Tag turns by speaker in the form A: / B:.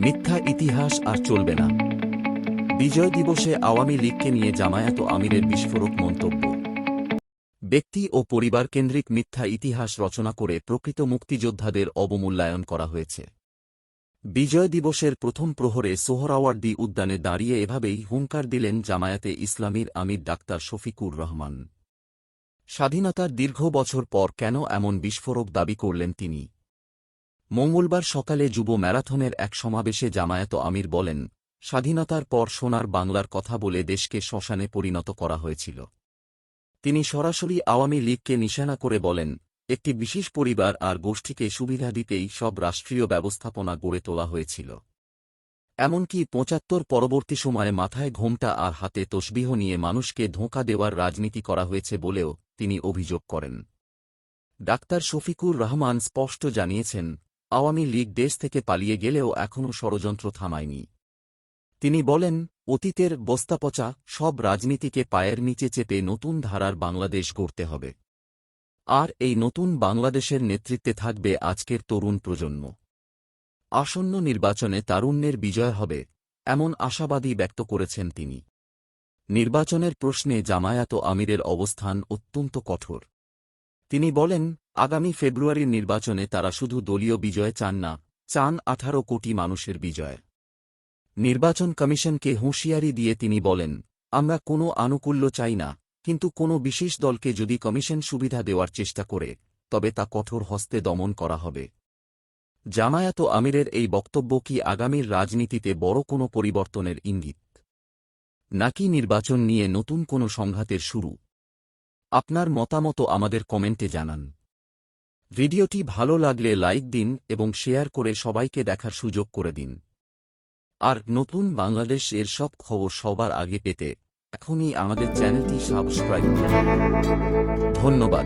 A: মিথ্যা ইতিহাস আর চলবে না। বিজয় দিবসে আওয়ামী লীগকে নিয়ে জামায়াত আমিরের বিস্ফোরক মন্তব্য। ব্যক্তি ও পরিবারকেন্দ্রিক মিথ্যা ইতিহাস রচনা করে প্রকৃত মুক্তিযোদ্ধাদের অবমূল্যায়ন করা হয়েছে। বিজয় দিবসের প্রথম প্রহরে সোহরাওয়ার্দী উদ্যানে দাঁড়িয়ে এভাবেই হুঙ্কার দিলেন জামায়াতে ইসলামীর আমির ডাক্তার শফিকুর রহমান। স্বাধীনতার দীর্ঘ বছর পর কেন এমন বিস্ফোরক দাবি করলেন তিনি? মঙ্গলবার সকালে যুব ম্যারাথনের এক সমাবেশে জামায়াত আমির বলেন, স্বাধীনতার পর সোনার বাংলার কথা বলে দেশকে শ্মশানে পরিণত করা হয়েছিল। তিনি সরাসরি আওয়ামী লীগকে নিশানা করে বলেন, একটি বিশেষ পরিবার আর গোষ্ঠীকে সুবিধা দিতেই সব রাষ্ট্রীয় ব্যবস্থাপনা গড়ে তোলা হয়েছিল। এমনকি ৭৫ পরবর্তী সময়ে মাথায় ঘোমটা আর হাতে তসবিহ নিয়ে মানুষকে ধোঁকা দেওয়ার রাজনীতি করা হয়েছে বলেও তিনি অভিযোগ করেন। ডাক্তার শফিকুর রহমান স্পষ্ট জানিয়েছেন, আওয়ামী লীগ দেশ থেকে পালিয়ে গেলেও এখনও ষড়যন্ত্র থামায়নি। তিনি বলেন, অতীতের বস্তাপচা সব রাজনীতিকে পায়ের নিচে চেপে নতুন ধারার বাংলাদেশ গড়তে হবে। আর এই নতুন বাংলাদেশের নেতৃত্বে থাকবে আজকের তরুণ প্রজন্ম। আসন্ন নির্বাচনে তারুণ্যের বিজয় হবে, এমন আশাবাদী ব্যক্ত করেছেন তিনি। নির্বাচনের প্রশ্নে জামায়াত আমিরের অবস্থান অত্যন্ত কঠোর। তিনি বলেন, আগামী ফেব্রুয়ারির নির্বাচনে তারা শুধু দলীয় বিজয় চান না, চান ১৮ কোটি মানুষের বিজয়। নির্বাচন কমিশনকে হুঁশিয়ারি দিয়ে তিনি বলেন, আমরা কোনো আনুকূল্য চাই না, কিন্তু কোনো বিশেষ দলকে যদি কমিশন সুবিধা দেওয়ার চেষ্টা করে, তবে তা কঠোর হস্তে দমন করা হবে। জামায়াত আমিরের এই বক্তব্য কি আগামীর রাজনীতিতে বড় কোনো পরিবর্তনের ইঙ্গিত, নাকি নির্বাচন নিয়ে নতুন কোনো সংঘাতের শুরু? আপনার মতামত আমাদের কমেন্টে জানান। ভিডিওটি ভালো লাগলে লাইক দিন এবং শেয়ার করে সবাইকে দেখার সুযোগ করে দিন। আর নতুন বাংলাদেশ এর সব খবর সবার আগে পেতে এখনই আমাদের চ্যানেলটি সাবস্ক্রাইব করুন। ধন্যবাদ।